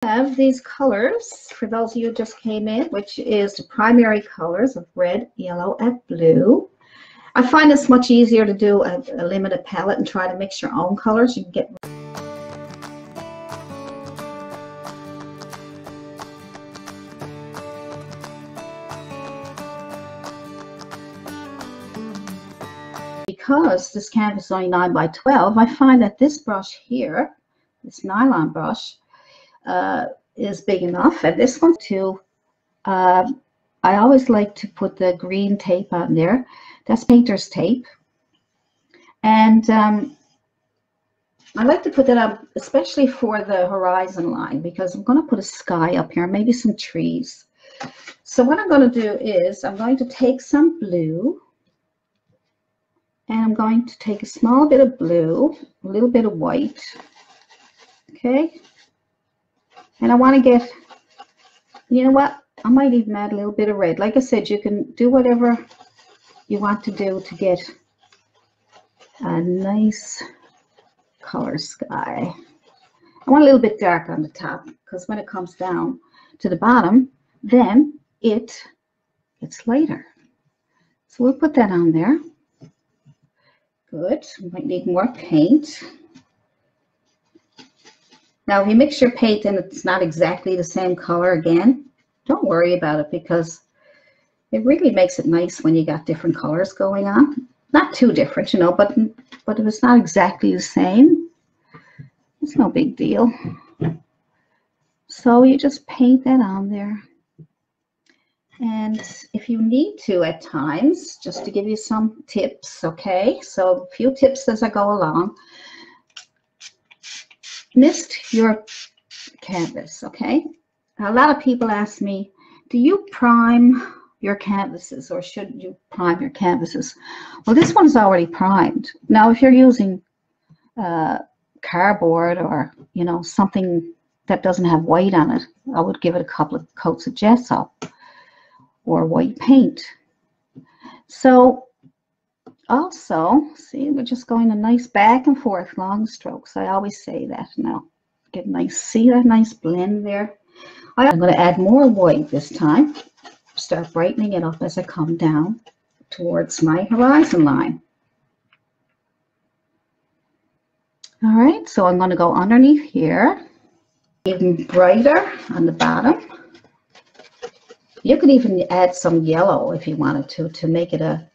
I have these colors for those of you who just came in, which is the primary colors of red, yellow, and blue. I find it's much easier to do a limited palette and try to mix your own colors. You can get because this canvas is only 9 by 12, I find that this brush here, this nylon brush, is big enough, and this one too. I always like to put the green tape on there. That's painter's tape, and I like to put that on especially for the horizon line, because I'm going to put a sky up here, maybe some trees. So what I'm going to do is I'm going to take some blue, and I'm going to take a small bit of blue, a little bit of white, okay? And I want to get, you know what, I might even add a little bit of red. Like I said, you can do whatever you want to do to get a nice color sky. I want a little bit dark on the top, because when it comes down to the bottom, then it gets lighter. So we'll put that on there. Good. We might need more paint. Now, if you mix your paint and it's not exactly the same color again, don't worry about it, because it really makes it nice when you got different colors going on. Not too different, you know, but if it's not exactly the same, it's no big deal. So you just paint that on there. And if you need to at times, just to give you some tips, okay? So a few tips as I go along. Mist your canvas, okay? A lot of people ask me, do you prime your canvases, or should you prime your canvases? Well, this one's already primed. Now, if you're using cardboard or, you know, something that doesn't have white on it, I would give it a couple of coats of gesso or white paint. So also, see, we're just going a nice back and forth long strokes. I always say that. Now get nice, see that nice blend there. I'm going to add more white this time. Start brightening it up as I come down towards my horizon line. All right, so I'm going to go underneath here, even brighter on the bottom. You could even add some yellow if you wanted to make it a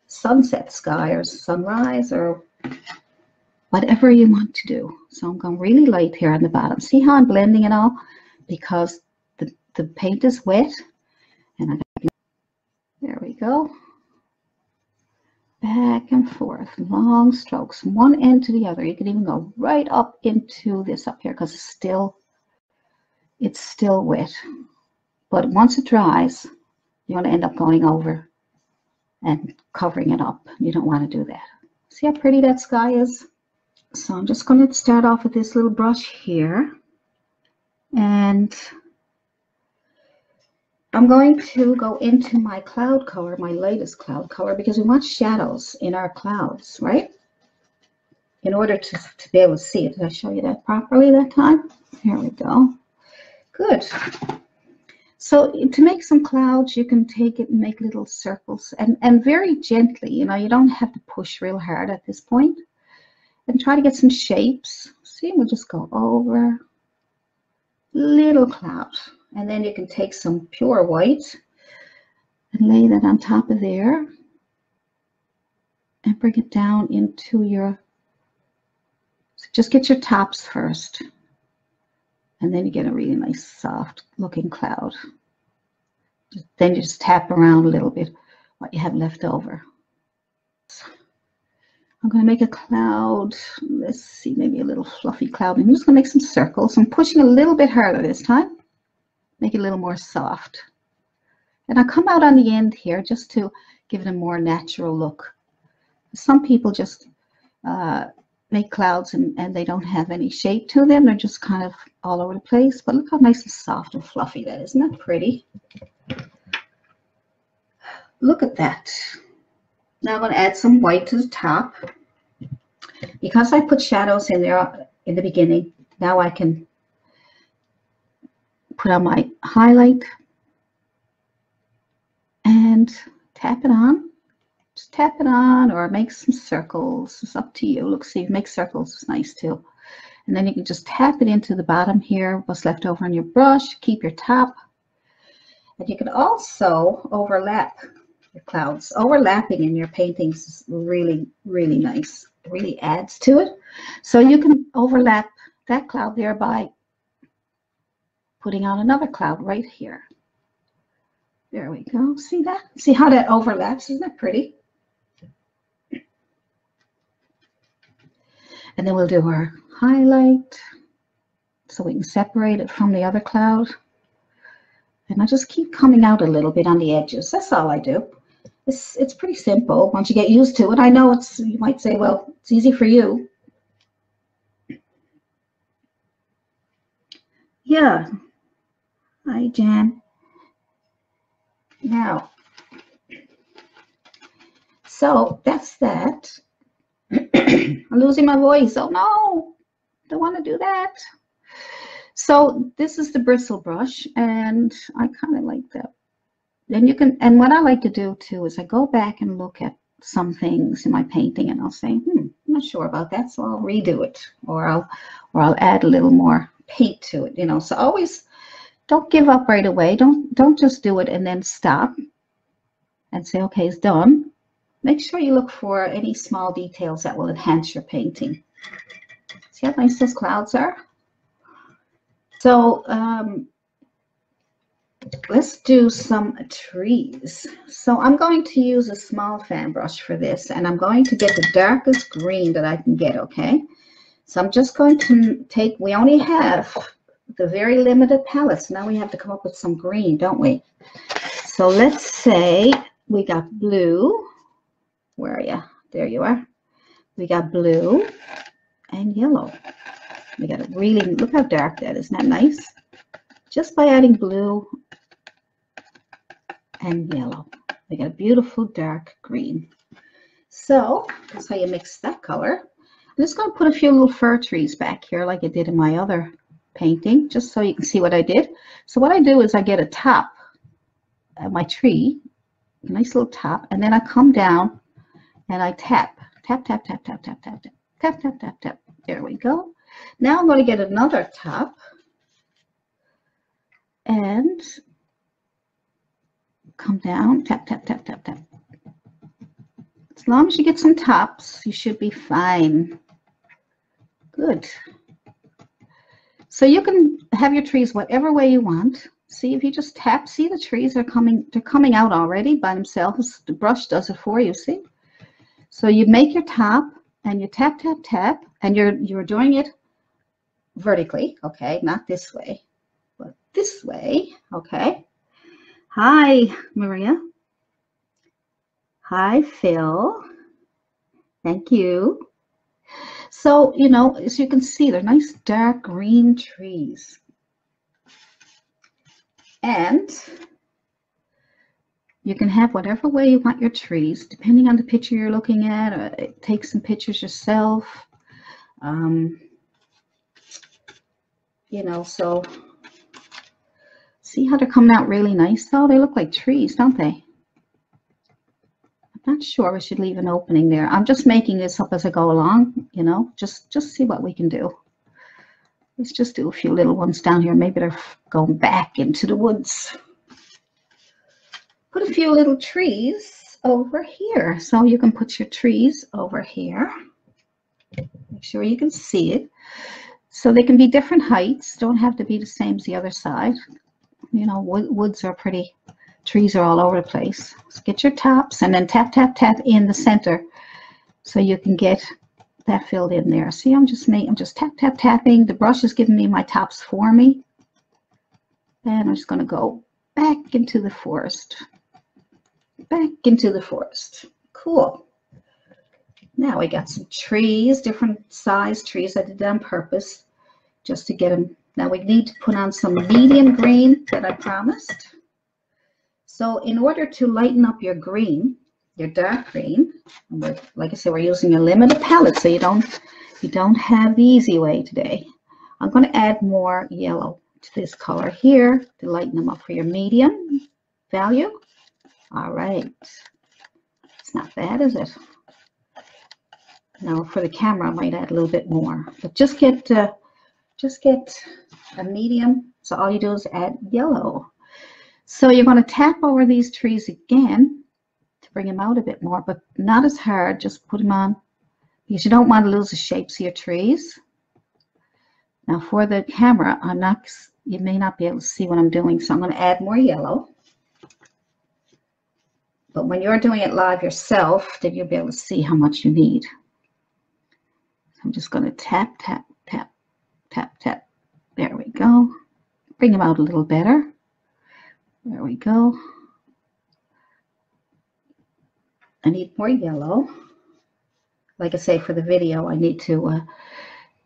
sunset sky or sunrise or whatever you want to do. So I'm going really light here on the bottom. See how I'm blending it all? Because the paint is wet. And there we go. Back and forth, long strokes, from one end to the other. You can even go right up into this up here, because it's still wet. But once it dries, you want to end up going over and covering it up. You don't want to do that. See how pretty that sky is? So I'm just going to start off with this little brush here. And I'm going to go into my cloud color, my latest cloud color, because we want shadows in our clouds, right? In order to be able to see it. Did I show you that properly that time? Here we go. Good. So to make some clouds, you can take it and make little circles, and very gently, you know, you don't have to push real hard at this point. And try to get some shapes. See, we'll just go over little cloud. And then you can take some pure white and lay that on top of there and bring it down into your, so just get your tops first. And then you get a really nice soft looking cloud. Then you just tap around a little bit what you have left over. I'm going to make a cloud. Let's see, maybe a little fluffy cloud. I'm just going to make some circles. I'm pushing a little bit harder this time. Make it a little more soft. And I come out on the end here just to give it a more natural look. Some people just make clouds and they don't have any shape to them. They're just kind of all over the place. But look how nice and soft and fluffy that is. Isn't that pretty? Look at that. Now I'm going to add some white to the top. Because I put shadows in there in the beginning, now I can put on my highlight and tap it on. Just tap it on or make some circles. It's up to you. Look, see, make circles is nice too. And then you can just tap it into the bottom here, what's left over on your brush. Keep your top. And you can also overlap your clouds. Overlapping in your paintings is really, really nice. It really adds to it. So you can overlap that cloud there by putting on another cloud right here. There we go. See that? See how that overlaps? Isn't that pretty? And then we'll do our highlight so we can separate it from the other cloud. And I just keep coming out a little bit on the edges. That's all I do. It's pretty simple once you get used to it. I know it's, you might say, well, it's easy for you. Yeah. Hi, Jan. Now, so that's that. I'm losing my voice. Oh no, don't want to do that. So this is the bristle brush, and I kind of like that. Then you can, and what I like to do too is I go back and look at some things in my painting, and I'll say, I'm not sure about that, so I'll redo it, or I'll add a little more paint to it. You know, so always don't give up right away. Don't just do it and then stop and say, okay, it's done. Make sure you look for any small details that will enhance your painting. See how nice those clouds are? So let's do some trees. So I'm going to use a small fan brush for this, and I'm going to get the darkest green that I can get, okay? So I'm just going to take, we only have the very limited palettes. Now we have to come up with some green, don't we? So let's say we got blue. Where are you? There you are. We got blue and yellow. We got a really, look how dark that is. Isn't that nice? Just by adding blue and yellow, we got a beautiful dark green. So that's how you mix that color. I'm just going to put a few little fir trees back here like I did in my other painting, just so you can see what I did. So what I do is I get a top of my tree, a nice little top, and then I come down and I tap, tap, tap, tap, tap, tap, tap, tap, tap, tap, tap, tap. There we go. Now I'm going to get another top and come down, tap, tap, tap, tap, tap. As long as you get some tops, you should be fine. Good. So you can have your trees whatever way you want. See, if you just tap, see the trees are coming, they're coming out already by themselves. The brush does it for you, see? So you make your top and you tap, tap, tap, and you're doing it vertically, okay? Not this way, but this way, okay? Hi, Maria. Hi, Phil. Thank you. So, you know, as you can see, they're nice dark green trees. And you can have whatever way you want your trees, depending on the picture you're looking at, or take some pictures yourself. You know, so see how they're coming out really nice though? They look like trees, don't they? I'm not sure we should leave an opening there. I'm just making this up as I go along, you know, just see what we can do. Let's just do a few little ones down here. Maybe they're going back into the woods. Put a few little trees over here. So you can put your trees over here. Make sure you can see it. So they can be different heights. Don't have to be the same as the other side. You know, woods are pretty, trees are all over the place. So get your tops and then tap, tap, tap in the center so you can get that filled in there. See, I'm just tap, tap, tapping. The brush is giving me my tops for me. And I'm just going to go back into the forest. Back into the forest. Cool. Now we got some trees, different size trees. I did that on purpose just to get them. Now we need to put on some medium green that I promised. So in order to lighten up your green, your dark green, like I said, we're using a limited palette, so you don't have the easy way today. I'm going to add more yellow to this color here to lighten them up for your medium value. All right. It's not bad, is it? Now for the camera, I might add a little bit more, but just get a medium. So all you do is add yellow. So you're going to tap over these trees again to bring them out a bit more, but not as hard. Just put them on because you don't want to lose the shapes of your trees. Now for the camera, you may not be able to see what I'm doing, so I'm going to add more yellow. But when you're doing it live yourself, then you'll be able to see how much you need. I'm just going to tap, tap, tap, tap, tap. There we go. Bring them out a little better. There we go. I need more yellow. Like I say, for the video, I need to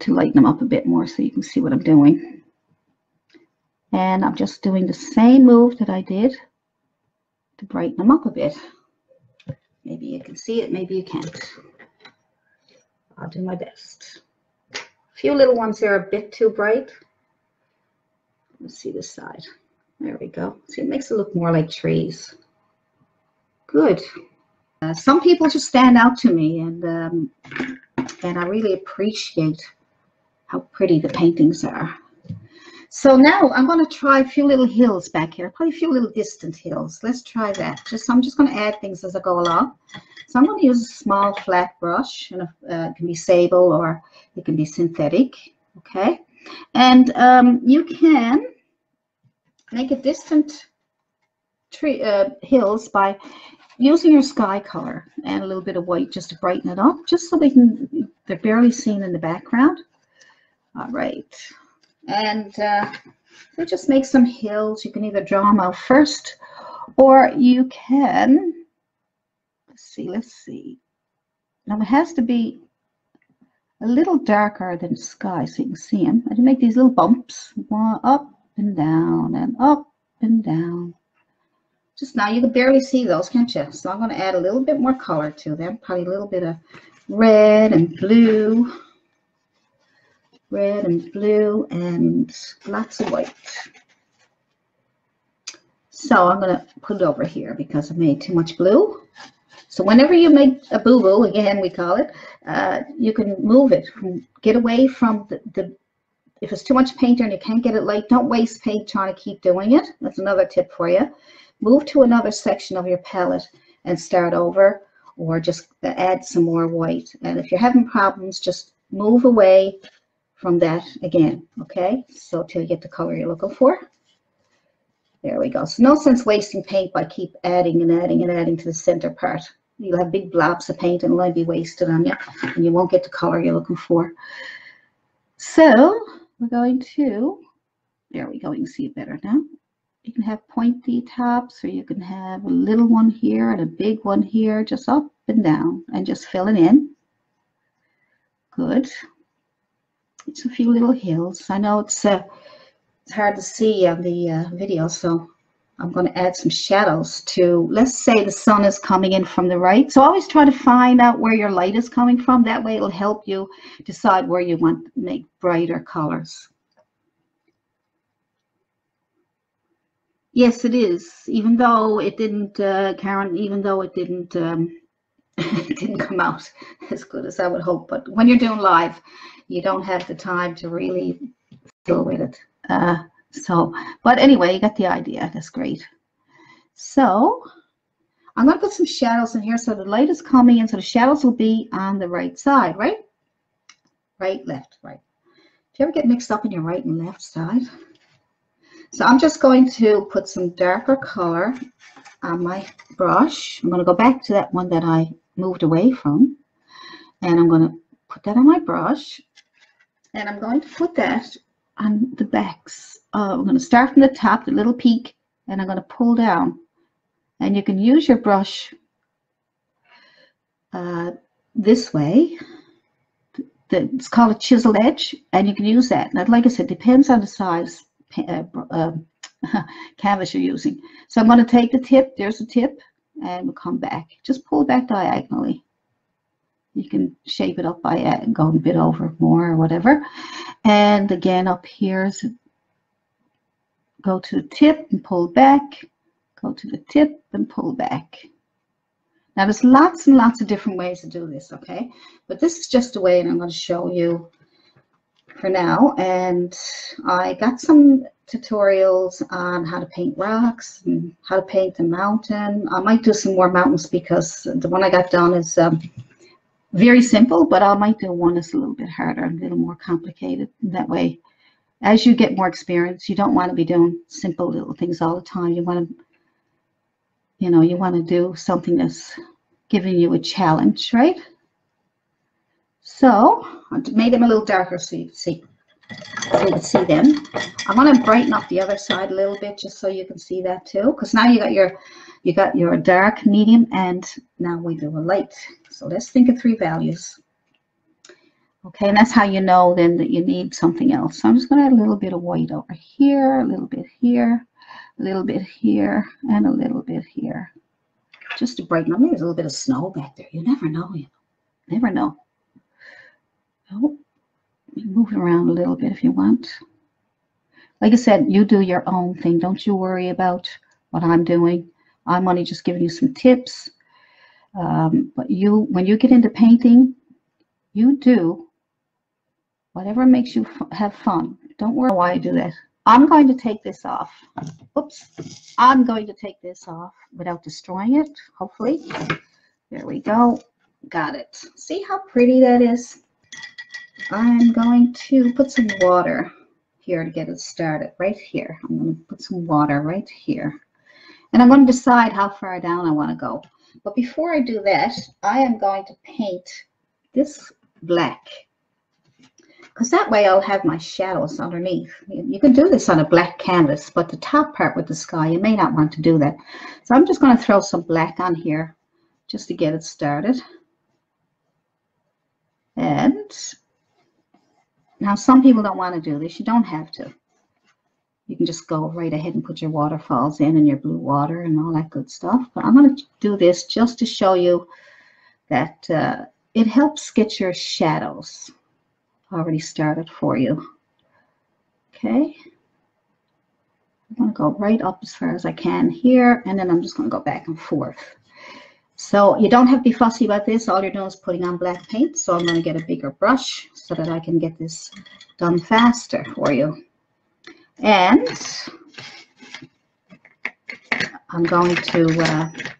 lighten them up a bit more so you can see what I'm doing. And I'm just doing the same move that I did to brighten them up a bit. Maybe you can see it, maybe you can't. I'll do my best. A few little ones there are a bit too bright. Let's see this side. There we go. See, it makes it look more like trees. Good. Some people just stand out to me, and I really appreciate how pretty the paintings are. So now I'm going to try a few little hills back here, probably a few little distant hills. Let's try that. I'm just going to add things as I go along. So I'm going to use a small flat brush, and it can be sable or it can be synthetic. Okay, and you can make a distant tree hills by using your sky color and a little bit of white just to brighten it up, just so they're barely seen in the background. All right, and so just make some hills. You can either draw them out first, or you can, let's see. Now it has to be a little darker than the sky so you can see them. And you make these little bumps, one up and down and up and down. Just now you can barely see those, can't you? So I'm going to add a little bit more color to them, probably a little bit of red and blue. Red and blue and lots of white. So I'm going to put it over here because I made too much blue. So whenever you make a boo-boo, again we call it, you can move it. Get away from if it's too much paint and you can't get it light, don't waste paint trying to keep doing it. That's another tip for you. Move to another section of your palette and start over, or just add some more white. And if you're having problems, just move away from that again, okay? So till you get the color you're looking for. There we go. So no sense wasting paint by keep adding and adding and adding to the center part. You'll have big blobs of paint and it'll be wasted on you, and you won't get the color you're looking for. So we're going to, there we go, you can see it better now. You can have pointy tops, or you can have a little one here and a big one here, just up and down, and just fill it in. Good. It's a few little hills. I know it's hard to see on the video, so I'm going to add some shadows to, let's say the sun is coming in from the right. So always try to find out where your light is coming from. That way it'll help you decide where you want to make brighter colors. Yes, it is. Even though it didn't, Karen, even though it didn't, it didn't come out as good as I would hope. But when you're doing live, you don't have the time to really deal with it. But anyway, you got the idea. That's great. So I'm going to put some shadows in here so the light is coming in, so the shadows will be on the right side, right? Right, left, right. Do you ever get mixed up in your right and left side? So I'm just going to put some darker color on my brush. I'm going to go back to that one that I moved away from, and I'm going to put that on my brush, and I'm going to put that on the backs. I'm going to start from the top, the little peak, and I'm going to pull down. And you can use your brush this way. It's called a chiseled edge, and you can use that. Now, like I said, depends on the size canvas you're using. So I'm going to take the tip, there's the tip, and we'll come back. Just pull back diagonally. You can shape it up by going a bit over more or whatever. And again, up here is go to the tip and pull back, go to the tip and pull back. Now there's lots and lots of different ways to do this, okay? But this is just a way, and I'm going to show you for now. And I got some tutorials on how to paint rocks and how to paint a mountain. I might do some more mountains because the one I got done is very simple, but I might do one that's a little bit harder, a little more complicated. That way, as you get more experience, you don't want to be doing simple little things all the time. You want to, you know, you want to do something that's giving you a challenge, right? So I made them a little darker so you can see. So you can see them. I'm going to brighten up the other side a little bit just so you can see that too, because now you got your dark, medium, and now we do a light. So let's think of 3 values. Okay, and that's how you know then that you need something else. So I'm just going to add a little bit of white over here, a little bit here, a little bit here, and a little bit here. Just to brighten up. Maybe there's a little bit of snow back there. You never know, you never know. Oh, move it around a little bit if you want. Like I said, you do your own thing. Don't you worry about what I'm doing. I'm only just giving you some tips. But when you get into painting, you do whatever makes you have fun. Don't worry why I do that. I'm going to take this off. Oops. I'm going to take this off without destroying it, hopefully. There we go. Got it. See how pretty that is? I'm going to put some water here to get it started, right here. I'm going to put some water right here. And I'm going to decide how far down I want to go. But before I do that, I am going to paint this black, because that way I'll have my shadows underneath. You can do this on a black canvas, but the top part with the sky, you may not want to do that. So I'm just going to throw some black on here just to get it started. And now some people don't want to do this. You don't have to. You can just go right ahead and put your waterfalls in and your blue water and all that good stuff. But I'm going to do this just to show you that it helps get your shadows already started for you. Okay. I'm going to go right up as far as I can here, and then I'm just going to go back and forth. So you don't have to be fussy about this. All you're doing is putting on black paint. So I'm going to get a bigger brush so that I can get this done faster for you. And I'm going to get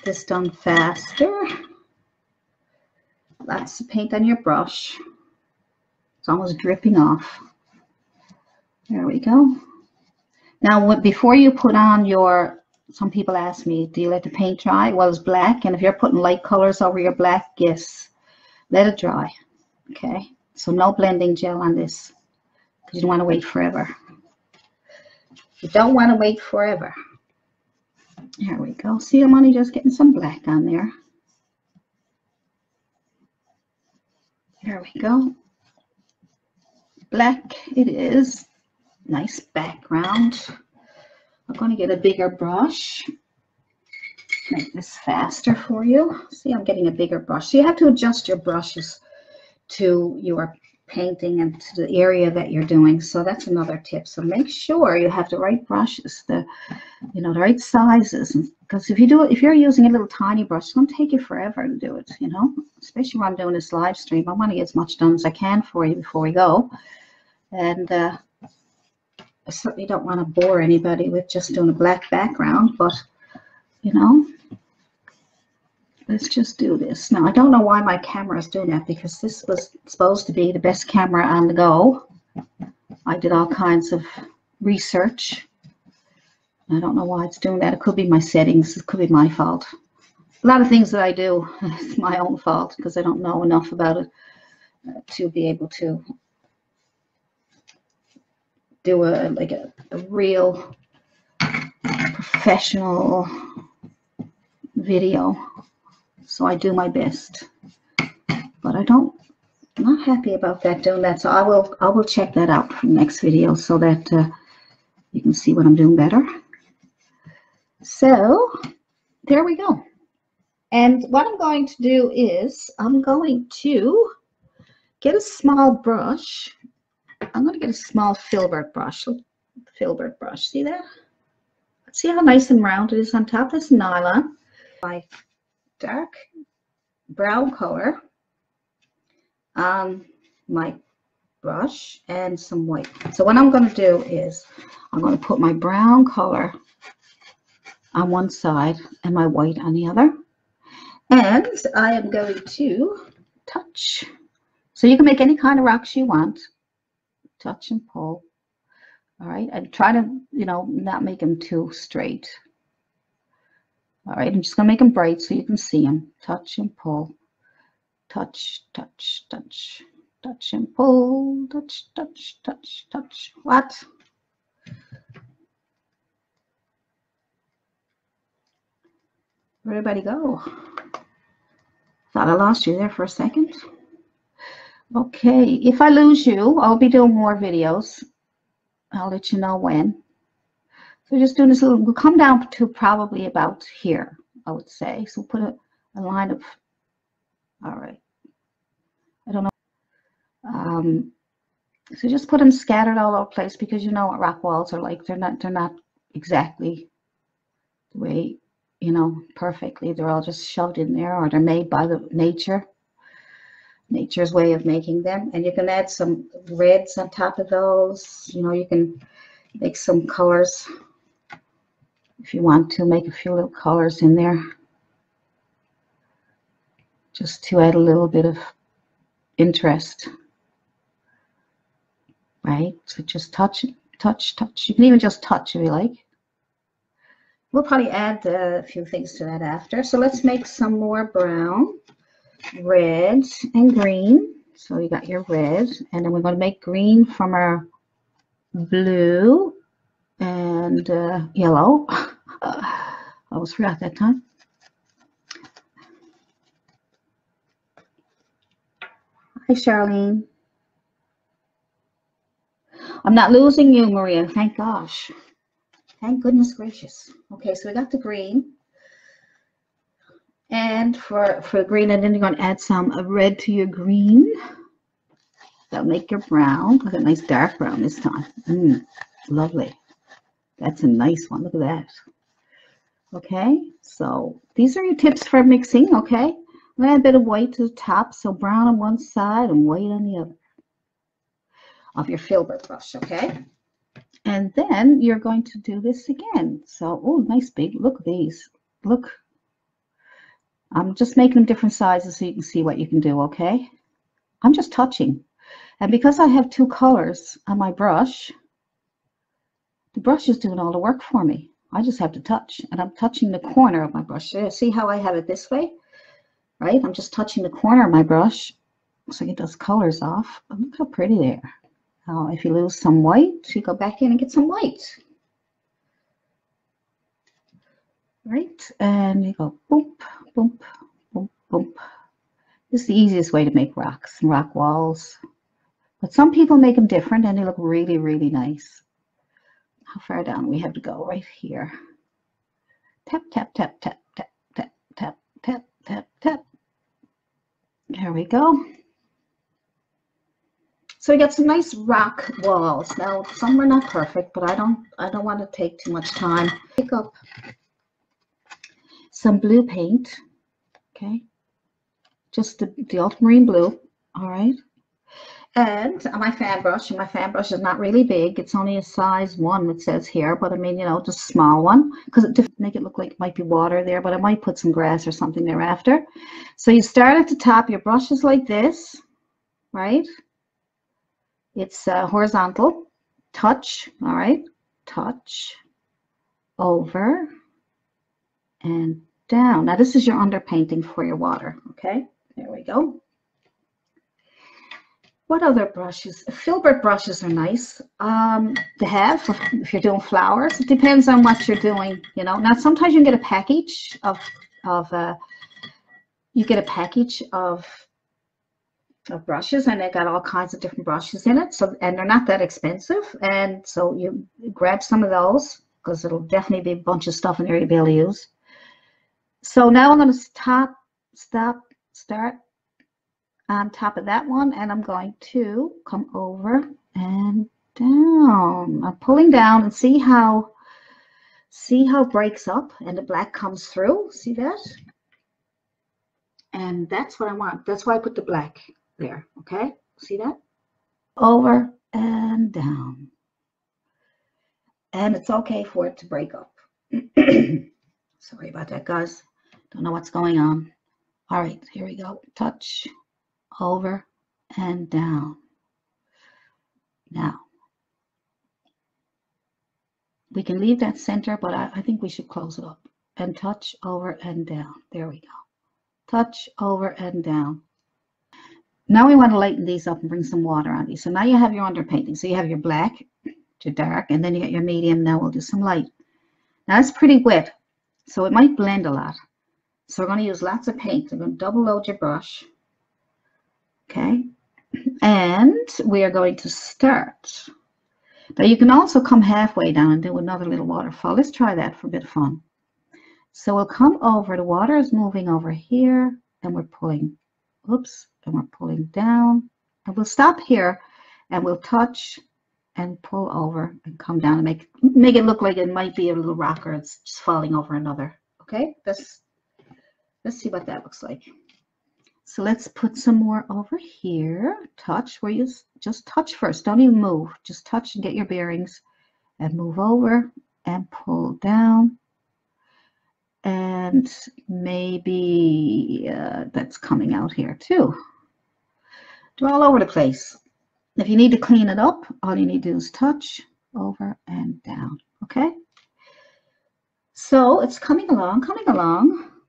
this done faster. Lots of paint on your brush. It's almost dripping off. There we go. Now, before you put on your, some people ask me, do you let the paint dry? Well, it's black, and if you're putting light colors over your black, yes, let it dry. Okay, so no blending gel on this, because you don't want to wait forever. You don't want to wait forever. There we go. See, I'm only just getting some black on there. There we go. Black it is. Nice background. I'm going to get a bigger brush. Make this faster for you. See, I'm getting a bigger brush. So you have to adjust your brushes to your painting and to the area that you're doing. So that's another tip. So make sure you have the right brushes, the right sizes. Because if you're using a little tiny brush, it's going to take you forever to do it, especially when I'm doing this live stream. I want to get as much done as I can for you before we go. And I certainly don't want to bore anybody with just doing a black background, but let's just do this. Now, I don't know why my camera is doing that, because this was supposed to be the best camera on the go. I did all kinds of research. I don't know why it's doing that. It could be my settings. It could be my fault. A lot of things that I do, it's my own fault, because I don't know enough about it to be able to do a real professional video. So I do my best, but I'm not happy about doing that. So I will check that out for the next video so that you can see what I'm doing better. So there we go. And what I'm going to do is I'm going to get a small brush, I'm going to get a small filbert brush. Look, filbert brush. See that? See how nice and round it is on top? This nylon. My dark brown color on my brush and some white. So what I'm going to do is I'm going to put my brown color on one side and my white on the other. And I am going to touch. So you can make any kind of rocks you want. Touch and pull. All right. And try to, you know, not make them too straight. All right. I'm just going to make them bright so you can see them. Touch and pull. Touch, touch, touch. Touch and pull. Touch, touch, touch, touch. What? Where'd everybody go? Thought I lost you there for a second. Okay, if I lose you, I'll be doing more videos. I'll let you know when. So just doing this little, we'll come down to probably about here, I would say. So we'll put a line of, all right. I don't know. So just put them scattered all over the place because you know what rock walls are like. They're not exactly the way, you know, perfectly. They're all just shoved in there, or they're made by the nature's way of making them. And you can add some reds on top of those. You know, you can make some colors if you want to, make a few little colors in there just to add a little bit of interest. Right? So just touch, touch, touch. You can even just touch if you like. We'll probably add a few things to that after. So let's make some more brown, red, and green. So you got your red, and then we're going to make green from our blue and yellow. I almost forgot that time. Hi, Charlene. I'm not losing you, Maria. Thank gosh. Thank goodness gracious. Okay, so we got the green. And for green, and then you're going to add some red to your green. That'll make your brown. Look at a nice dark brown this time. Lovely. That's a nice one. Look at that. Okay, so these are your tips for mixing, okay? I'm going to add a bit of white to the top, so brown on one side and white on the other of your filbert brush, okay? And then you're going to do this again. So, oh, nice big, look at these. Look. I'm just making them different sizes so you can see what you can do, okay? I'm just touching. And because I have two colors on my brush, the brush is doing all the work for me. I just have to touch. And I'm touching the corner of my brush. See how I have it this way? Right? I'm just touching the corner of my brush so I get those colors off. Oh, look how pretty they are. Now, if you lose some white, you go back in and get some white. Right? And you go boop, boop, boop, boop. This is the easiest way to make rocks and rock walls. But some people make them different and they look really, really nice. How far down we have to go? Right here. Tap, tap, tap, tap, tap, tap, tap, tap, tap, tap. There we go. So we got some nice rock walls. Now some are not perfect, but I don't want to take too much time. Pick up some blue paint, okay? Just the ultramarine blue, all right? And my fan brush, and my fan brush is not really big. It's only a size 1, it says here, but I mean, you know, just a small one, because it doesn't make it look like it might be water there, but I might put some grass or something thereafter. So you start at the top, your brush is like this, right? It's horizontal, touch, all right? Touch, over, and down. Now this is your underpainting for your water, okay? There we go. What other brushes? Filbert brushes are nice to have if you're doing flowers. It depends on what you're doing, you know. Now sometimes you can get a package of brushes, and they got all kinds of different brushes in it. So, and they're not that expensive, and so you grab some of those because it'll definitely be a bunch of stuff in there you'll be able to use. So now I'm going to start on top of that one, and I'm going to come over and down. I'm pulling down and see how it breaks up and the black comes through. See that? And that's what I want. That's why I put the black there. Okay, see that? Over and down. And it's okay for it to break up. Sorry about that, guys. Don't know what's going on. All right, here we go. Touch, over, and down. Now, we can leave that center, but I think we should close it up. And touch, over, and down. There we go. Touch, over, and down. Now we want to lighten these up and bring some water on these. So now you have your underpainting. So you have your black, your dark, and then you get your medium. Now we'll do some light. Now it's pretty wet, so it might blend a lot. So we're going to use lots of paint. You're going to double load your brush. Okay. And we are going to start. Now you can also come halfway down and do another little waterfall. Let's try that for a bit of fun. So we'll come over. The water is moving over here, and we're pulling. Oops. And we're pulling down. And we'll stop here, and we'll touch and pull over and come down and make it look like it might be a little rock or it's just falling over another. Okay, let's see what that looks like. So let's put some more over here. Touch, where you just touch first. Don't even move. Just touch and get your bearings and move over and pull down. And maybe that's coming out here too. They're all over the place. If you need to clean it up, all you need to do is touch, over, and down. Okay? So it's coming along,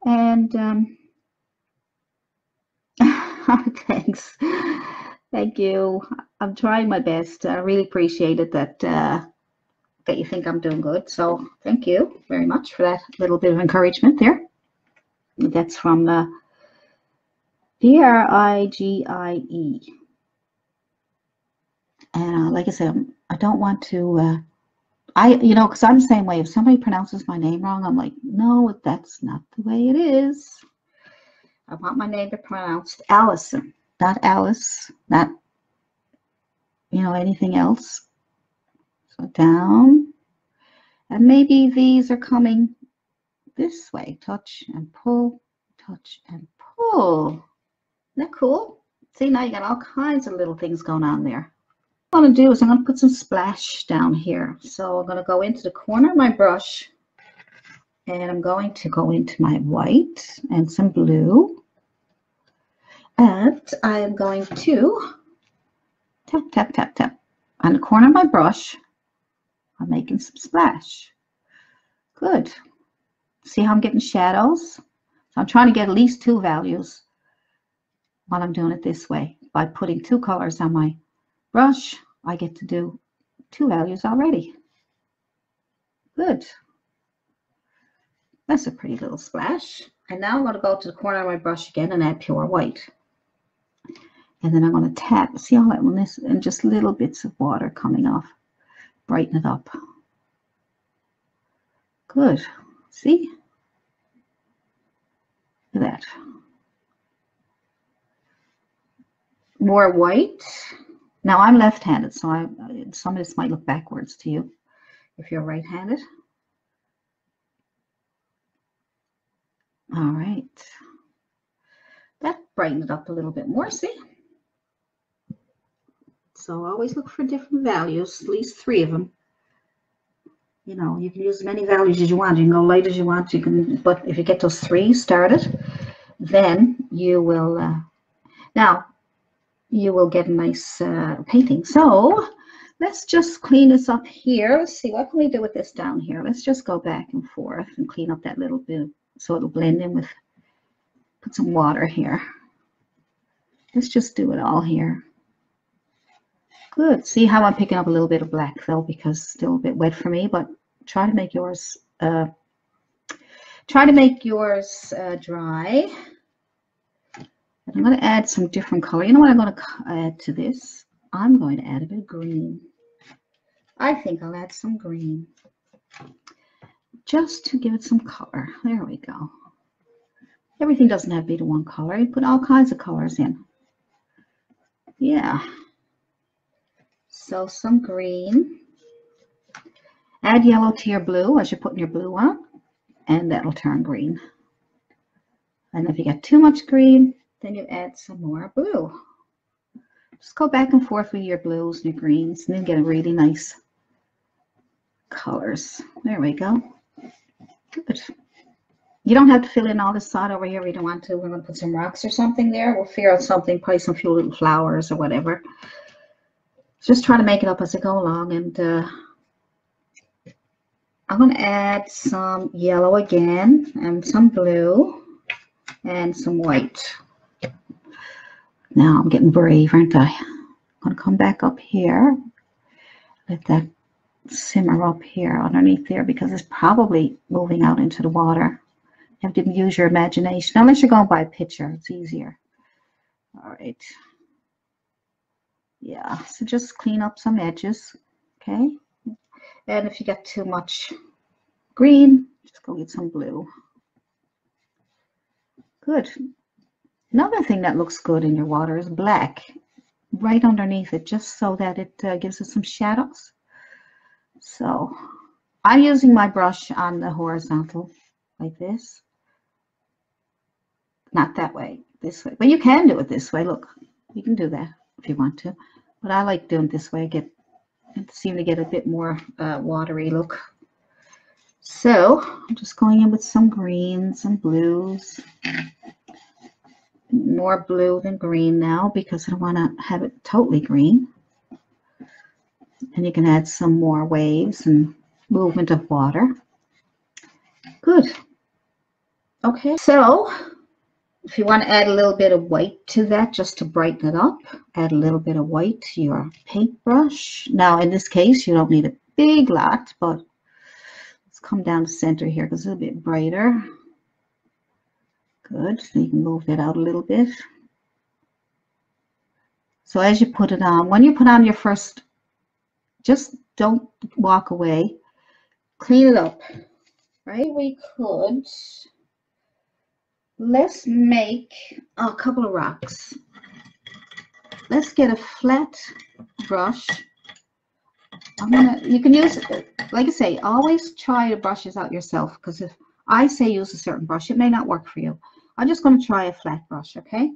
and thanks. Thank you. I'm trying my best. I really appreciate it that you think I'm doing good. So thank you very much for that little bit of encouragement there. That's from Brigie. And like I said, I don't want to, because I'm the same way. If somebody pronounces my name wrong, I'm like, no, that's not the way it is. I want my name to be pronounced Allison, not Alice, not, anything else. So down. And maybe these are coming this way. Touch and pull, touch and pull. Isn't that cool? See, now you got all kinds of little things going on there. What I'm going to do is I'm going to put some splash down here. So I'm going to go into the corner of my brush, and I'm going to go into my white and some blue. And I am going to tap, tap, tap, tap. On the corner of my brush, I'm making some splash. Good. See how I'm getting shadows? So I'm trying to get at least 2 values while I'm doing it this way. By putting 2 colors on my brush, I get to do 2 values already. Good. That's a pretty little splash. And now I'm going to go to the corner of my brush again and add pure white. And then I'm going to tap, see all that one is, and just little bits of water coming off. Brighten it up. Good. See? Look at that. More white. Now I'm left-handed, so some of this might look backwards to you if you're right-handed. All right. That brightened it up a little bit more, see? So always look for different values, at least 3 of them. You can use as many values as you want. You can go light as you want. But if you get those 3 started, then you will. Now you will get a nice painting. So let's just clean this up here. Let's see, what can we do with this down here? Let's just go back and forth and clean up that little bit so it'll blend in with. Put some water here. Let's just do it all here. Good. See how I'm picking up a little bit of black though, because it's still a bit wet for me, but try to make yours dry. And I'm going to add some different color. You know what I'm going to add to this? I'm going to add a bit of green. I think I'll add some green just to give it some color. There we go. Everything doesn't have to be the one color. You put all kinds of colors in. Yeah. So some green. Add yellow to your blue as you're putting your blue on, and that'll turn green. And if you get too much green, then you add some more blue. Just go back and forth with your blues and your greens, and then get a really nice colors. There we go. Good. You don't have to fill in all this sod over here if you don't want to. We're going to put some rocks or something there. We'll figure out something, probably some few little flowers or whatever. Just try to make it up as I go along. And I'm going to add some yellow again, and some blue, and some white. Now I'm getting brave, aren't I? I'm going to come back up here. Let that simmer up here underneath there, because it's probably moving out into the water. You have to use your imagination, unless you're going by a picture. It's easier. All right. Yeah, so just clean up some edges, okay? And if you get too much green, just go get some blue. Good. Another thing that looks good in your water is black, right underneath it, just so that it gives us some shadows. So I'm using my brush on the horizontal like this. Not that way, this way. But you can do it this way. Look, you can do that if you want to. But I like doing it this way. I seem to get a bit more watery look. So I'm just going in with some greens and blues. More blue than green now, because I don't want to have it totally green. And you can add some more waves and movement of water. Good. Okay, so if you want to add a little bit of white to that, just to brighten it up, add a little bit of white to your paintbrush. Now, in this case, you don't need a big lot, but let's come down the center here because it's a bit brighter. Good. So you can move that out a little bit. So as you put it on, when you put on your first, just don't walk away. Clean it up. Right? We could. Let's make a couple of rocks. Let's get a flat brush. You can use, like I say, always try to brush this out yourself, because if I say use a certain brush, it may not work for you. I'm just going to try a flat brush, okay?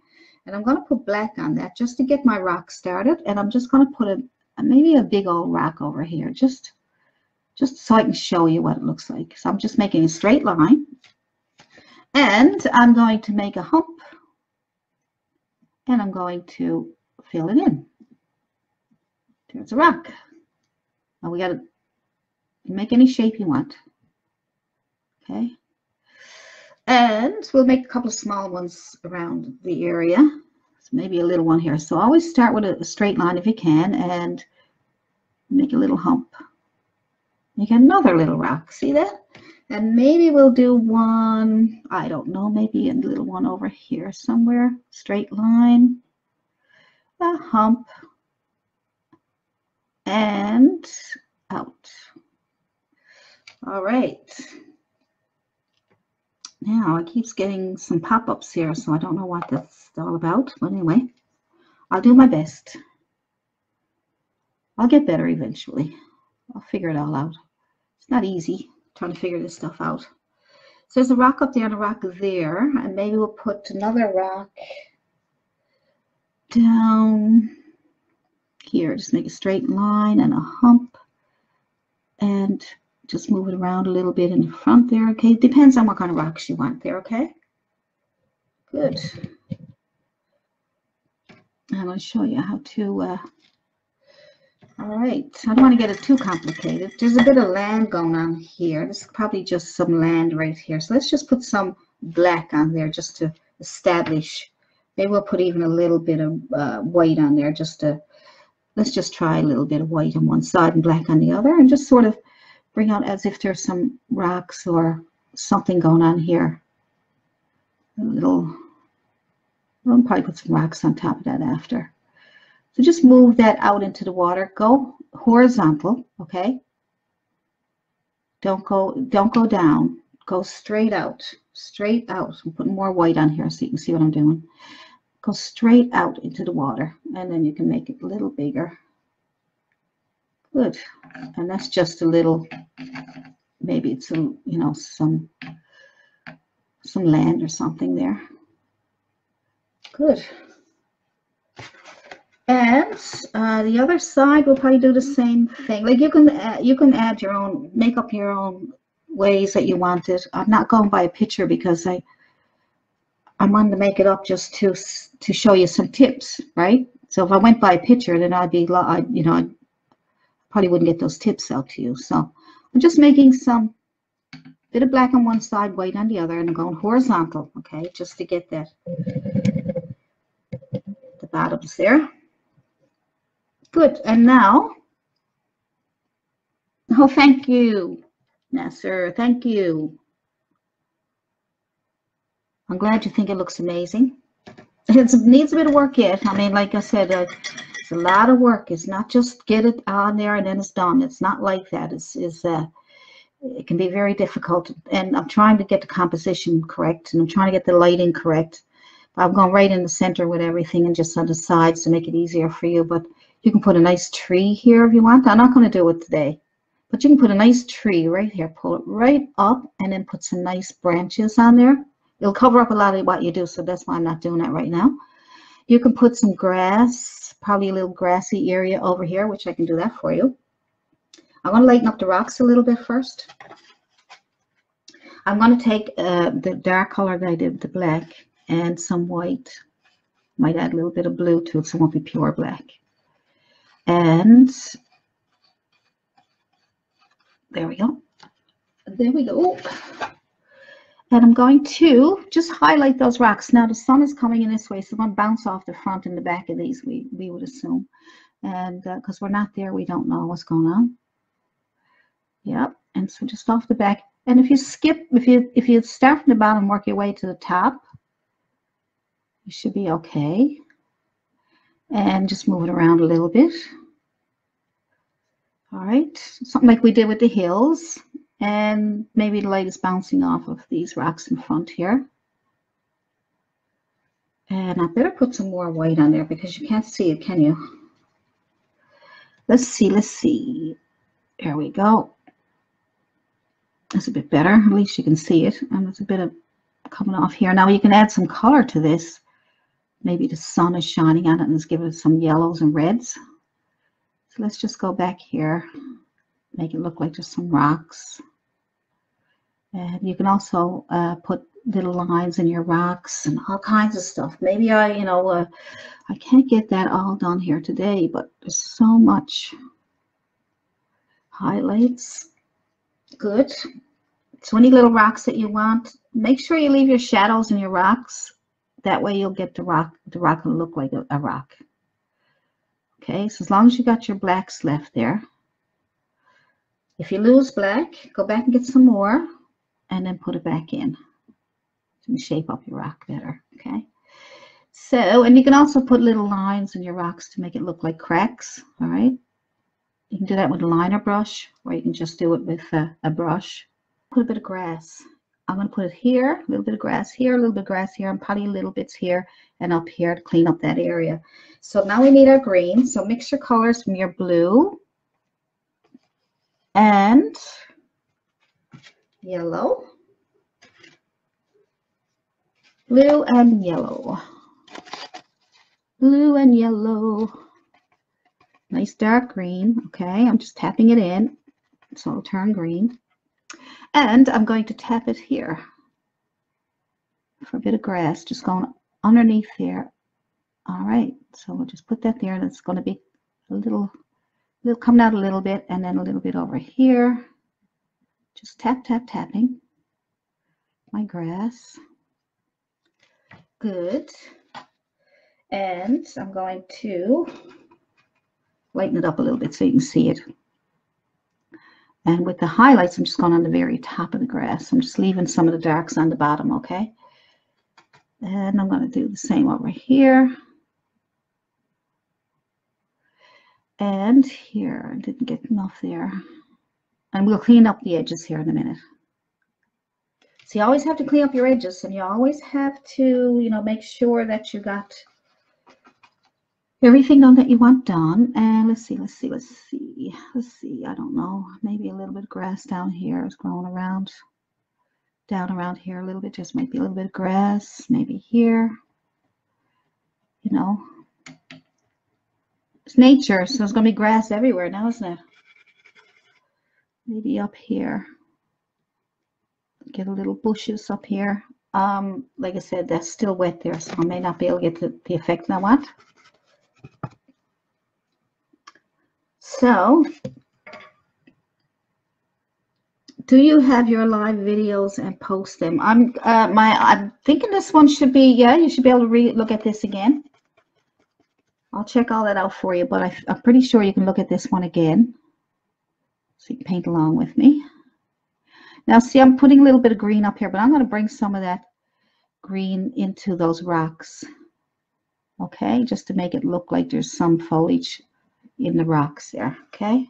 And I'm going to put black on that just to get my rock started. And I'm just going to put maybe a big old rock over here, just so I can show you what it looks like. So I'm just making a straight line. And I'm going to make a hump, and I'm going to fill it in. There's a rock. Now we got to make any shape you want. Okay. And we'll make a couple of small ones around the area. So maybe a little one here. So always start with a straight line if you can, and make a little hump. Make another little rock. See that? And maybe we'll do one, I don't know, maybe a little one over here somewhere. Straight line, a hump, and out. All right. Now it keeps getting some pop-ups here, so I don't know what that's all about. But anyway, I'll do my best. I'll get better eventually. I'll figure it all out. It's not easy trying to figure this stuff out. So there's a rock up there and a rock there, and maybe we'll put another rock down here. Just make a straight line and a hump, and just move it around a little bit in the front there. Okay, depends on what kind of rocks you want there. Okay, good. I'm going to show you how to all right, I don't want to get it too complicated. There's a bit of land going on here. This is probably just some land right here. So let's just put some black on there just to establish. Maybe we'll put even a little bit of white on there just to, let's just try a little bit of white on one side and black on the other, and just sort of bring out as if there's some rocks or something going on here. A little, we'll probably put some rocks on top of that after. So just move that out into the water. Go horizontal, okay? Don't go down. Go straight out. Straight out. I'm putting more white on here so you can see what I'm doing. Go straight out into the water, and then you can make it a little bigger. Good. And that's just a little, maybe it's a, you know, some land or something there. Good. And the other side we'll probably do the same thing. Like you can add your own, make up your own ways that you want it. I'm not going by a picture because I wanted to make it up just to show you some tips, right? So if I went by a picture, then I'd be, you know, I probably wouldn't get those tips out to you. So I'm just making some bit of black on one side, white on the other, and I'm going horizontal, okay, just to get that the bottoms there. Good. And now, oh, thank you, Nasser. Thank you. I'm glad you think it looks amazing. It needs a bit of work yet. I mean, like I said, it's a lot of work. It's not just get it on there and then it's done. It's not like that. It can be very difficult. And I'm trying to get the composition correct, and I'm trying to get the lighting correct. I'm going right in the center with everything and just on the sides to make it easier for you. But you can put a nice tree here if you want. I'm not going to do it today. But you can put a nice tree right here. Pull it right up and then put some nice branches on there. It'll cover up a lot of what you do, so that's why I'm not doing that right now. You can put some grass, probably a little grassy area over here, which I can do that for you. I'm going to lighten up the rocks a little bit first. I'm going to take the dark color that I did, the black, and some white. Might add a little bit of blue to it, so it won't be pure black. And there we go. There we go. And I'm going to just highlight those rocks. Now the sun is coming in this way, so I'm going to bounce off the front and the back of these, we would assume. And because we're not there, we don't know what's going on. Yep. And so just off the back. And if you skip, if you start from the bottom and work your way to the top, you should be okay. And just move it around a little bit. All right. Something like we did with the hills. And maybe the light is bouncing off of these rocks in front here. And I better put some more white on there because you can't see it, can you? Let's see, let's see. There we go. That's a bit better. At least you can see it. And there's a bit of coming off here. Now you can add some color to this. Maybe the sun is shining on it and it's giving it some yellows and reds. So let's just go back here. Make it look like there's some rocks. And you can also put little lines in your rocks and all kinds of stuff. Maybe I can't get that all done here today, but there's so much highlights. Good. So any little rocks that you want, make sure you leave your shadows in your rocks. That way you'll get the rock will look like a rock. Okay, so as long as you got your blacks left there. If you lose black, go back and get some more and then put it back in to shape up your rock better. Okay, so, and you can also put little lines in your rocks to make it look like cracks. All right, you can do that with a liner brush, or you can just do it with a brush. Put a bit of grass. I'm going to put it here, a little bit of grass here, a little bit of grass here, and probably little bits here and up here to clean up that area. So now we need our green. So mix your colors from your blue and yellow, blue and yellow, blue and yellow. Nice dark green. Okay, I'm just tapping it in so it'll turn green. And I'm going to tap it here for a bit of grass, just going underneath there. All right, so we'll just put that there, and it's going to be a little coming out a little bit, and then a little bit over here. Just tap, tap, tapping my grass. Good. And I'm going to lighten it up a little bit so you can see it. And with the highlights, I'm just going on the very top of the grass. I'm just leaving some of the darks on the bottom, okay? And I'm going to do the same over here. And here, I didn't get enough there. And we'll clean up the edges here in a minute. So you always have to clean up your edges, and you always have to, make sure that you got everything done that you want done. And let's see. I don't know. Maybe a little bit of grass down here is growing around. Down around here a little bit. Just might be a little bit of grass. Maybe here. You know. It's nature, so there's going to be grass everywhere now, isn't it? Maybe up here. Get a little bushes up here. Like I said, that's still wet there, so I may not be able to get the effect I want. So, do you have your live videos and post them? I'm thinking this one should be, yeah, you should be able to look at this again. I'll check all that out for you, but I'm pretty sure you can look at this one again. So you can paint along with me. Now see, I'm putting a little bit of green up here, but I'm going to bring some of that green into those rocks. Okay, just to make it look like there's some foliage in the rocks there. Okay,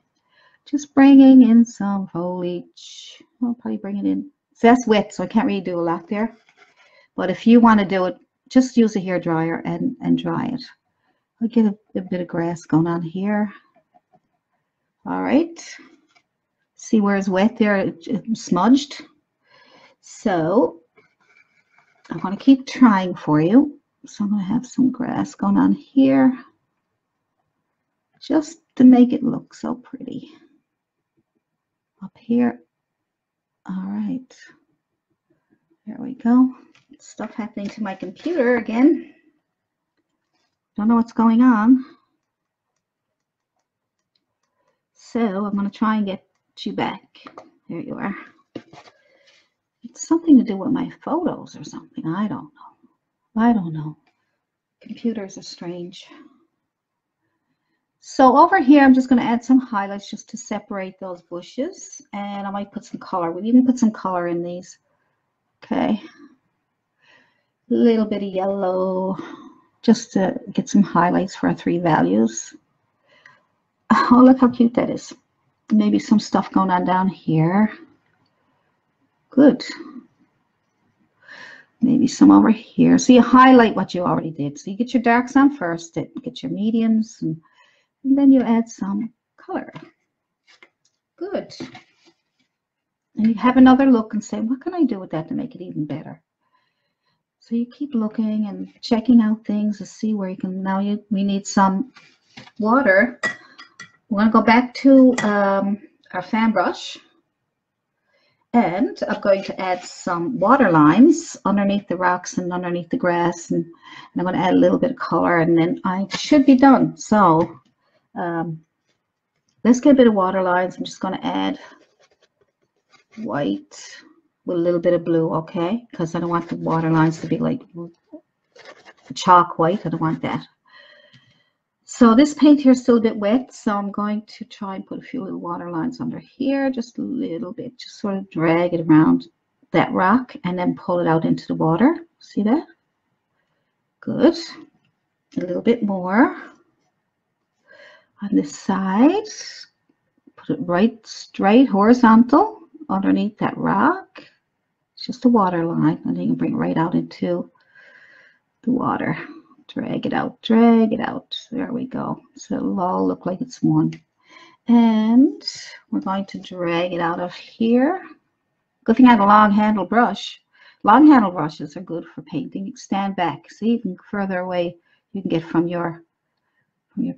just bringing in some foliage. I'll probably bring it in. So that's wet, so I can't really do a lot there. But if you want to do it, just use a hair dryer and dry it. I'll get a bit of grass going on here. All right. See where it's wet there? It's smudged. So I'm going to keep trying for you. So I'm going to have some grass going on here, just to make it look so pretty. Up here. All right. There we go. Stuff happening to my computer again. Don't know what's going on. So I'm going to try and get you back. There you are. It's something to do with my photos or something. I don't know. Computers are strange. So over here, I'm just going to add some highlights just to separate those bushes. And I might put some color. We even put some color in these. Okay. A little bit of yellow, just to get some highlights for our 3 values. Oh, look how cute that is. Maybe some stuff going on down here. Good. Maybe some over here. So you highlight what you already did. So you get your darks on first, get your mediums, and then you add some color. Good. And you have another look and say, what can I do with that to make it even better? So you keep looking and checking out things to see where you can. Now we need some water. We're going to go back to our fan brush, and I'm going to add some water lines underneath the rocks and underneath the grass, and I'm going to add a little bit of color, and then I should be done. So let's get a bit of water lines. I'm just going to add white with a little bit of blue, okay? Because I don't want the water lines to be like chalk white. I don't want that. So this paint here is still a bit wet, so I'm going to try and put a few little water lines under here, just a little bit, just sort of drag it around that rock and then pull it out into the water. See that? Good. A little bit more on this side. Put it right straight horizontal underneath that rock. It's just a water line, and then you can bring it right out into the water. Drag it out, drag it out. There we go. So it'll all look like it's one. And we're going to drag it out of here. Good thing I have a long handle brush. Long handle brushes are good for painting. You can stand back. See, you can further away you can get from your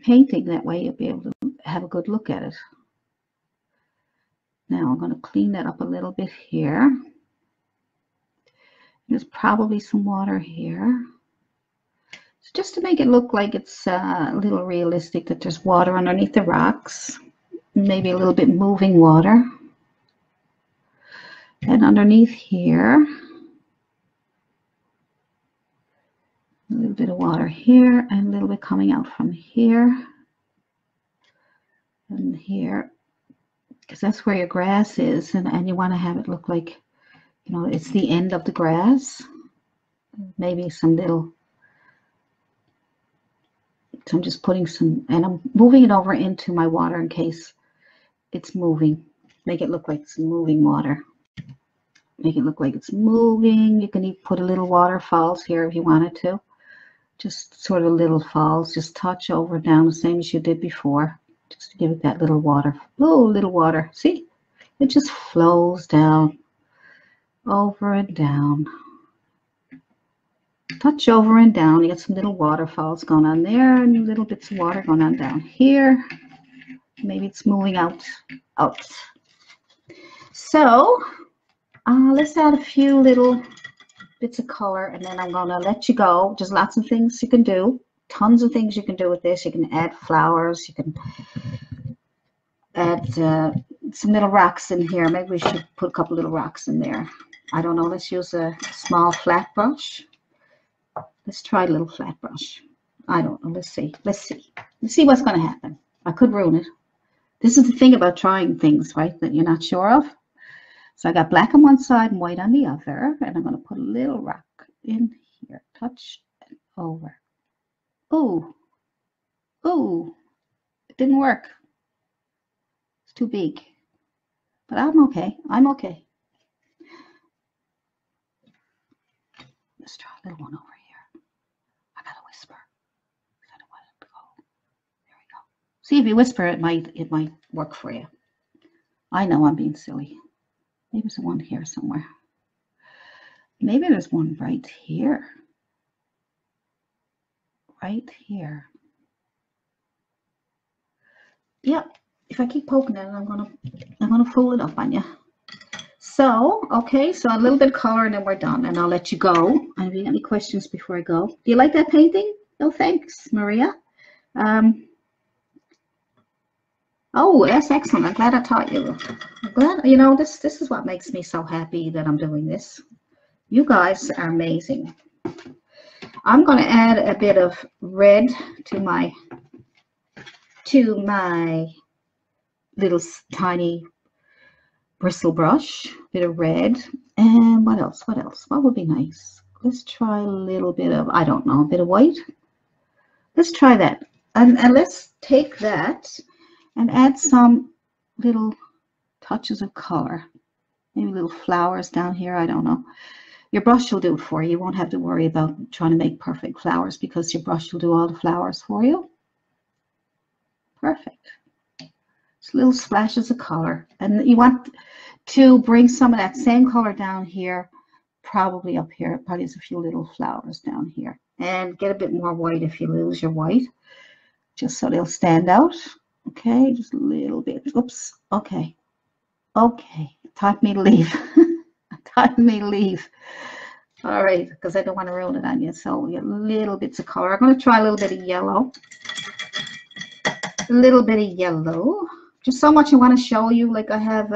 painting. That way you'll be able to have a good look at it. Now I'm going to clean that up a little bit here. There's probably some water here. So just to make it look like it's a little realistic, that there's water underneath the rocks, maybe a little bit moving water. And underneath here, a little bit of water here, and a little bit coming out from here and here, because that's where your grass is, and you want to have it look like, you know, it's the end of the grass. Maybe some little. So I'm just putting some, and I'm moving it over into my water in case it's moving. Make it look like it's moving water. Make it look like it's moving. You can even put a little waterfalls here if you wanted to. Just sort of little falls, just touch over and down the same as you did before. Just to give it that little water. Oh, little water. See? It just flows down, over and down. Touch over and down. You get some little waterfalls going on there and little bits of water going on down here. Maybe it's moving out. So let's add a few little bits of color and then I'm gonna let you go. There's lots of things you can do. Tons of things you can do with this. You can add flowers. You can add some little rocks in here. Maybe we should put a couple little rocks in there. I don't know. Let's use a small flat brush. Let's try a little flat brush. I don't know. Let's see. Let's see what's going to happen. I could ruin it. This is the thing about trying things, right, that you're not sure of. So I got black on one side and white on the other. And I'm going to put a little rock in here. Touch and over. Ooh. Ooh. It didn't work. It's too big. But I'm okay. I'm okay. Let's try a little one over here. I gotta whisper. I don't want it to go. There we go. See, if you whisper, it might work for you. I know I'm being silly. Maybe there's one here somewhere. Maybe there's one right here. Right here. Yep. If I keep poking at it, I'm gonna fool it up on you. So, okay, so a little bit of color and then we're done. And I'll let you go. And if you have any questions before I go. Do you like that painting? Oh, thanks, Maria. Oh, that's excellent. I'm glad I taught you. I'm glad, you know, this is what makes me so happy that I'm doing this. You guys are amazing. I'm going to add a bit of red to my little tiny bristle brush, bit of red, and what else? What would be nice? Let's try a little bit of, I don't know, a bit of white. Let's try that, and let's take that and add some little touches of color, maybe little flowers down here. I don't know. Your brush will do it for you. You won't have to worry about trying to make perfect flowers because your brush will do all the flowers for you. Perfect. Just little splashes of color, and you want to bring some of that same color down here, probably up here. Probably there's a few little flowers down here, and get a bit more white if you lose your white, just so they'll stand out. Okay, just a little bit. Oops. Okay. Time for me to leave. Time for me to leave. All right, because I don't want to ruin it on you. So we get little bits of color. I'm going to try a little bit of yellow. A little bit of yellow. Just so much I want to show you. Like I have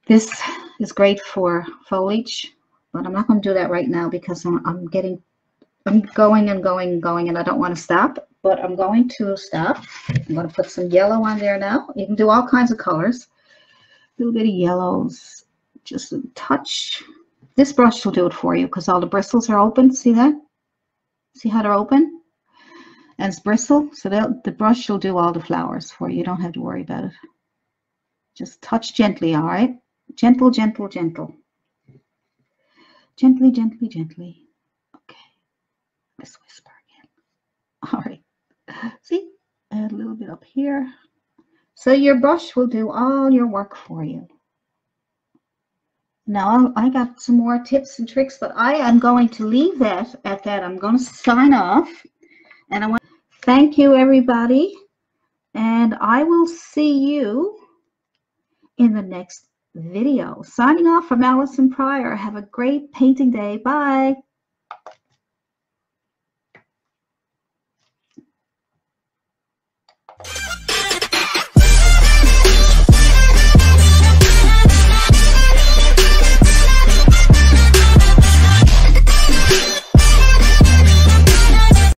this is great for foliage, but I'm not going to do that right now because I'm going and going and I don't want to stop, but I'm going to stop. I'm going to put some yellow on there now. You can do all kinds of colors. A little bit of yellows, just a touch. This brush will do it for you because all the bristles are open. See that? See how they're open? And it's bristle, so the brush will do all the flowers for you. You don't have to worry about it. Just touch gently, all right? Gentle, gentle, gentle. Gently, gently, gently. Okay. Let's whisper again. All right. See? Add a little bit up here. So your brush will do all your work for you. Now, I got some more tips and tricks, but I am going to leave that at that. I'm going to sign off. And I want to thank you, everybody. And I will see you in the next video. Signing off from Allison Prior. Have a great painting day. Bye.